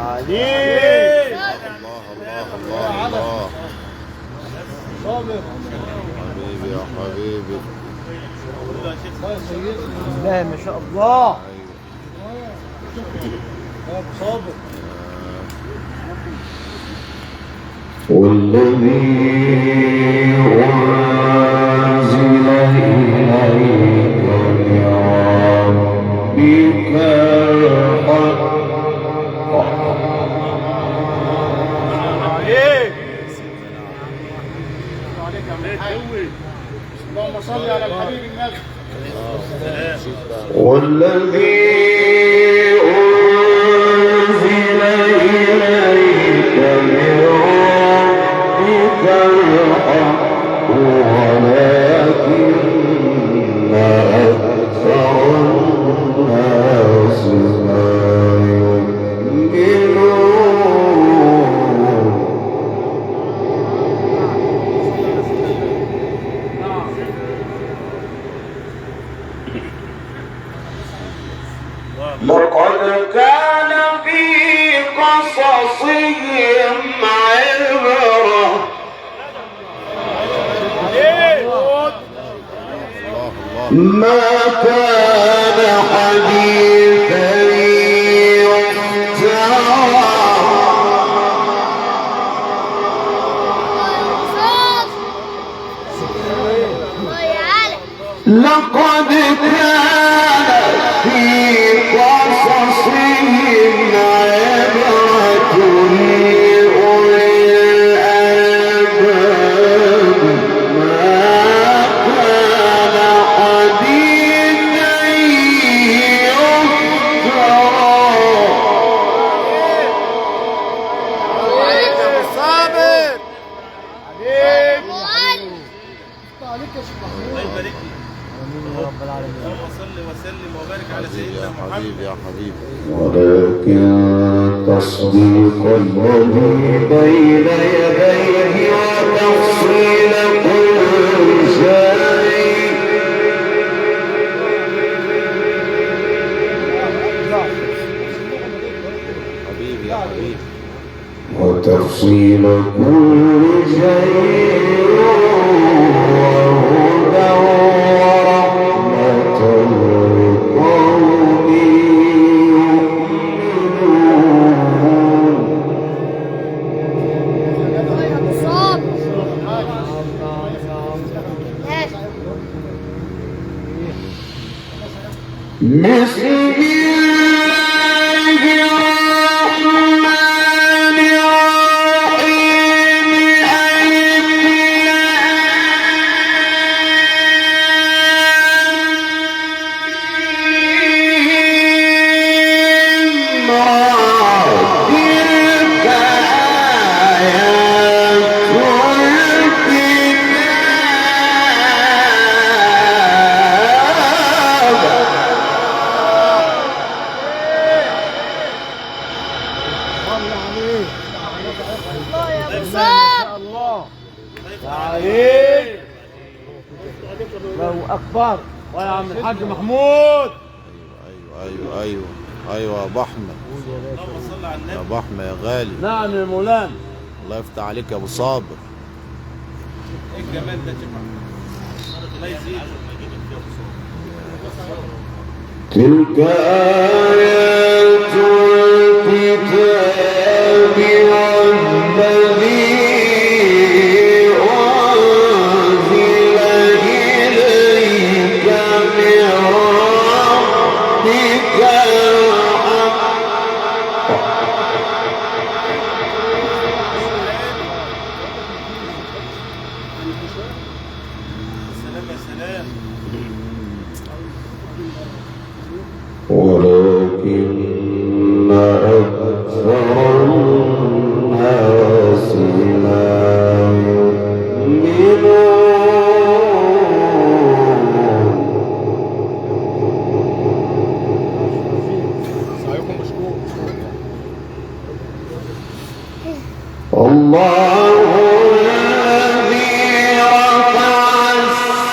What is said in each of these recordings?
عليك. الله الله الله الله. حبيبي يا حبيبي. لا ما شاء الله. صابر. والذي أنزل إليك من ربك الحق. اللهم صل على الحبيب النبي. والذي أنزل إليك من ربك الحق ولكن أكثر الناس لا يؤمنون. لقد كان في قصصهم عبرة ما كان حديثا يفترى لقد كان في قصصهم عبرة لأولي الألباب ما كان حديثا يفترى. عليك يا ابو صابر. عليك يا شيخ محمود. الله يبارك لك. رب العالمين. اللهم صل وسلم وبارك على حبيبي سيدنا يا محمد. حبيبي يا حبيبي. ولكن تصديق الذي بين يديه وتفصيل كل شيء حبيبي يا حبيبي. وتفصيل كل شيء وهدى ورحمة لقوم يؤمنون. بسم الله الرحمن الرحيم. تلك آيات الله عليك. الله اكبر. ويا عم الحاج محمود. ايوه ايوه ايوه يا ابو احمد. اللهم صل على يا النبي. ابو احمد يا غالي. نعم يا مولانا. الله يفتح عليك يا ابو صابر. ايه الجمال ده يا شيخ محمد. الله يزيدك. تلك آيات الكتاب والذي أنزل إليك من ربك سلام يا سلام. ولكن أكثر الناس لا سعيكم مشكور. الله الذي رفع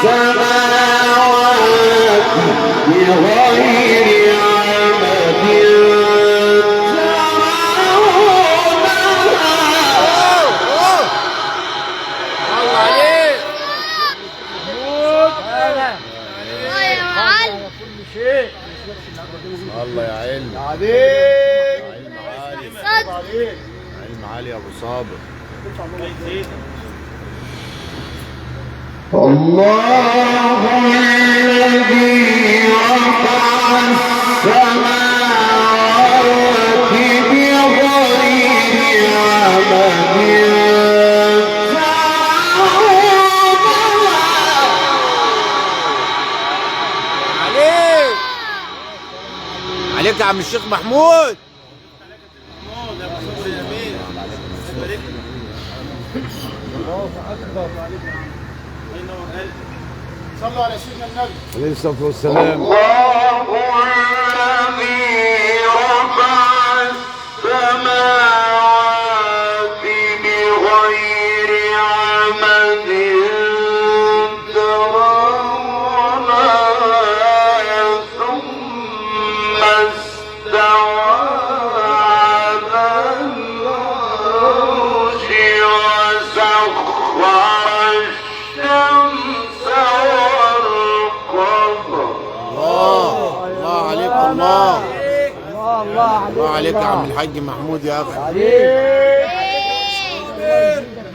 السماوات بغير عمد الله يا علم. عليك. علم عالي. عليك. علم عالي يا ابو صابر. الله يزيدك. الله الذي رفع السماوات بغير عمد عليك. عليك يا عم الشيخ محمود. محمود يا ابو صبري الامين. بارك لك. الله اكبر. الله ينور قلبك. صلوا على سيدنا النبي عليه الصلاه والسلام. الله الذي رفع السماوات بغير عمد ترونها ثم استوى على العرش وسخر الشمس والقمر الله عليك. الله الله عليك الله عليك يا عم الحاج محمود يا اخي. عليك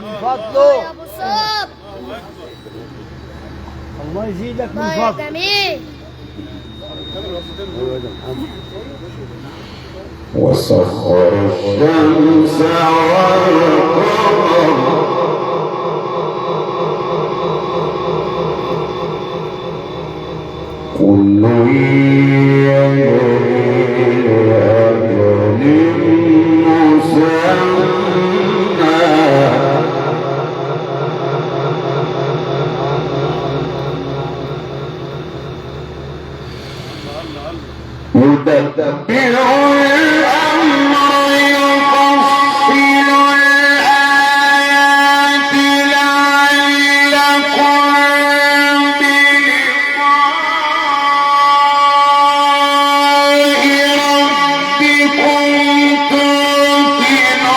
من فضله يا ابو صاب. الله يزيدك من الله يا فضله جميل. وسخر الشمس والقمر كل يجري لأجل مسمى يدبر الأمر يفصل الآيات لعلكم بلقاء ربكم توقنون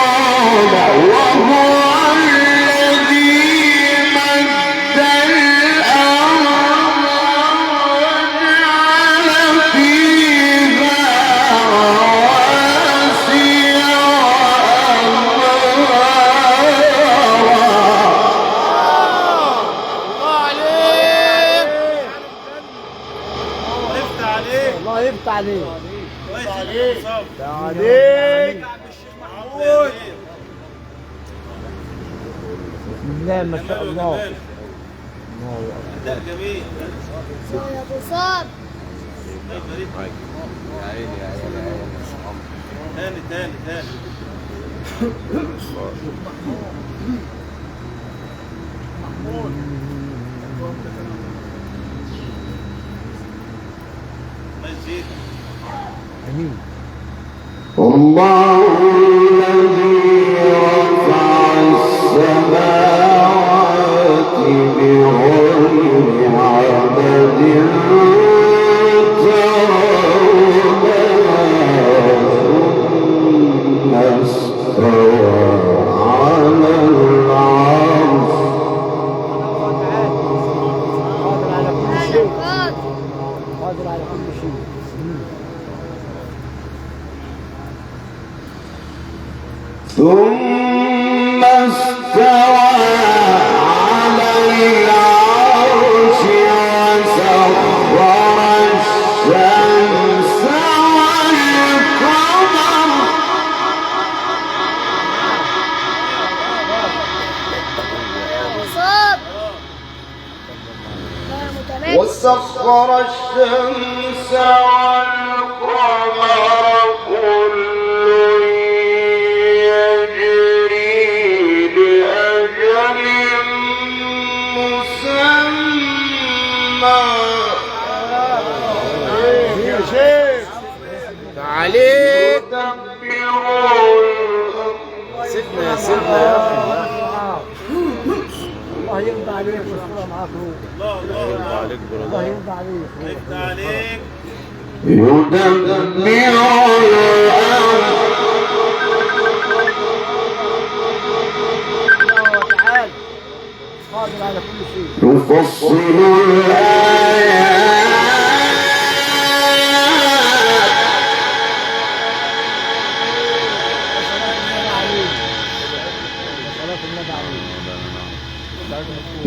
وهو الذي مد الأرض وجعل فيها رواسي الله يفتح عليك. الله يفتح عليك الله يزيدك يا ابو صبري. عليك يا عم الشيخ محمود. بسم الله ما شاء الله ده جميل. الله يا ابو صاب. الله يبارك لك. يا عيني يا عيني يا عيني. تاني. الله يزيدك. امين الله الذي رفع السماوات بغير عمد ترونها ثم استوى على العرش قادر على كل انا شيء قادر. قادر على كل شيء ثم استوى على العرش وسخر الشمس والقمر يا ابو صاب. الله متمكن. وسخر الشمس والقمر كل يجري لأجل مسمى يا شيخ عليك. يدبر سيدنا يا سيدنا يا اخي. الله يرضى عليك والصلاة معاك روح الله الله عليك الله برضا. يرضى عليك الله يفتح عليك. يدبر الأمر تعالى قادر على كل شيء يفصل الآيات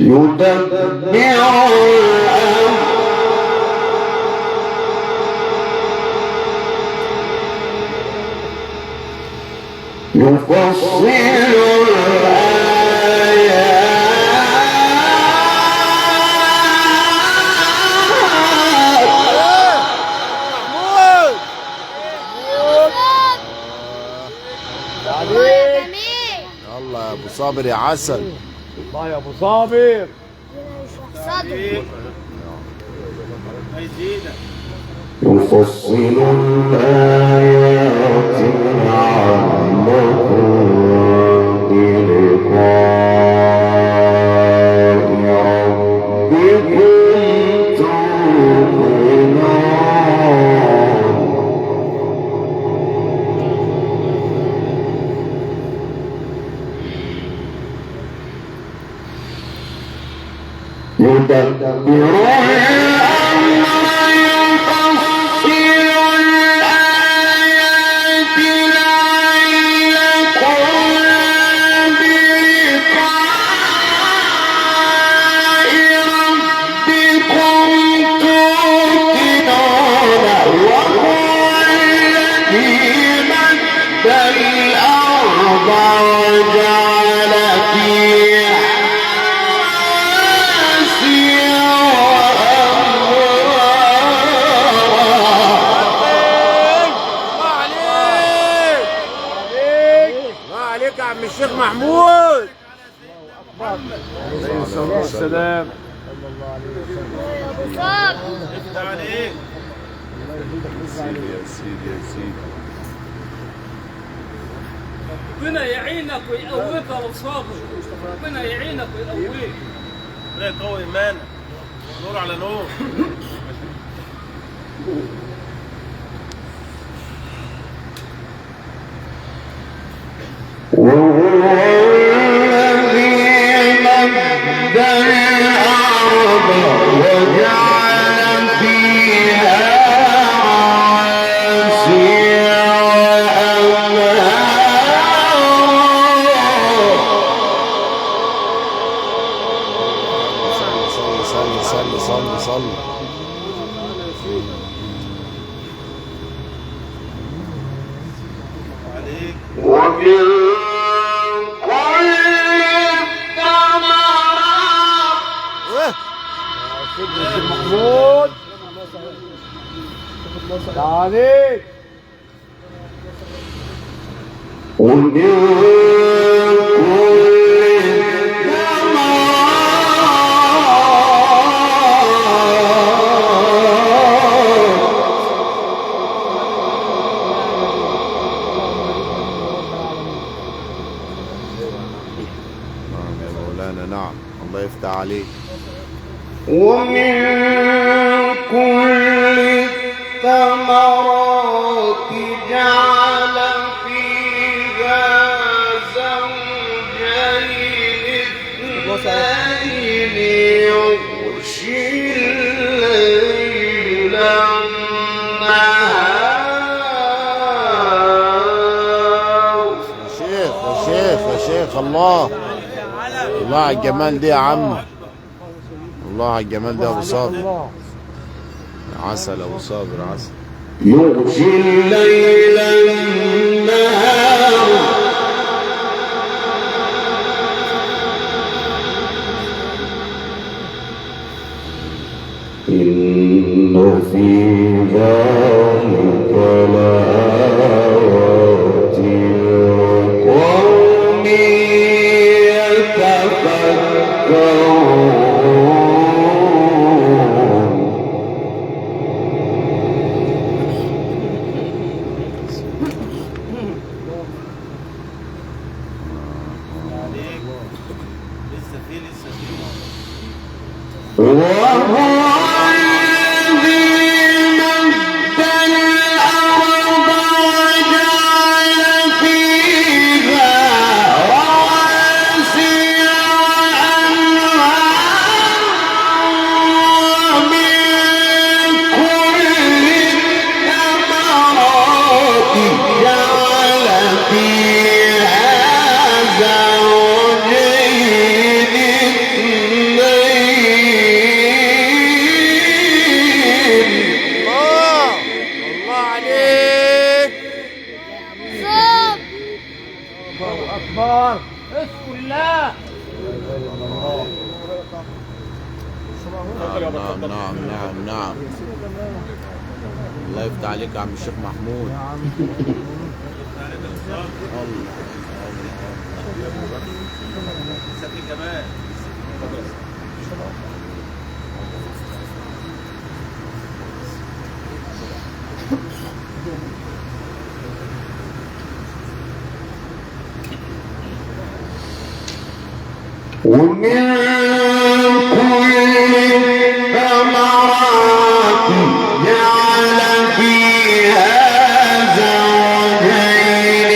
يدبر الأمر يفصل الله يا جميل. يلا يا ابو صابر يا عسل. الله يا ابو صابر. ربنا يشرح صدرك. هيزيدك. يفصل الآيات لعلكم بلقاء ربكم توقنون يدبر الأمر يفصل الآيات لعلكم بلقاء ربكم توقنون وهو الذي مد الأرض وجعل فيها يا عم الشيخ محمود. عليه الصلاه والسلام. الله يا ابو صابر. افتح عليك. يا سيدي يا سيدي. ربنا يعينك ويقويك يا ابو صابر. ربنا يعينك ويقويك. ربنا يقوي ايمانك. نور على نور. وهو الذي مد الأرض وجعل فيها رواسي صلي صلي صلي صلي. عليك. ومن كل الثمرات سيدنا الشيخ محمود. عليك. ومن كل نعم يا مولانا نعم. الله يفتح عليك. ومن كل الثمرات جعل فيها زوجين اثنين يغشي الليل النهار يا شيخ يا شيخ يا شيخ. الله الله على الجمال دي يا عم. الله على الجمال ده يا ابو صابر. الله. عسل ابو صابر عسل. يغشي الليل النهار إن في ذلك لآيات لقوم يتفكرون عليك. صوب. الله أكبر. اذكر الله. نعم. الله يفتح عليك يا عم الشيخ محمود. لسه في كمان. ومن كل الثمرات جعل فيها زوجين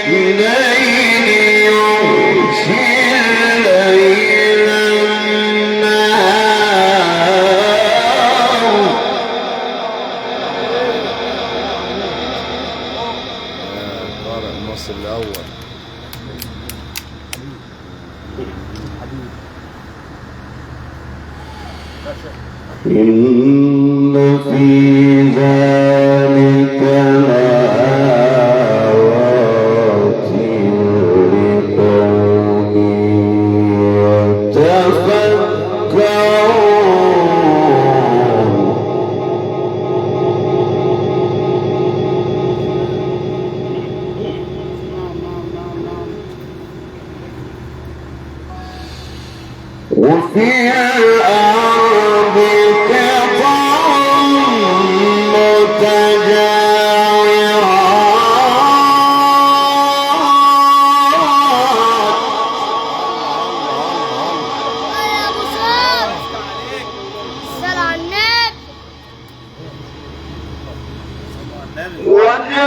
اثنين يغشي الليل النهار. طارق المصري الأول. إن في ذلك لآيات لقوم يتفكرون. وفي الأرض قطع متجاورات. يا ابو صوب. الصلاة على النبي. وجعل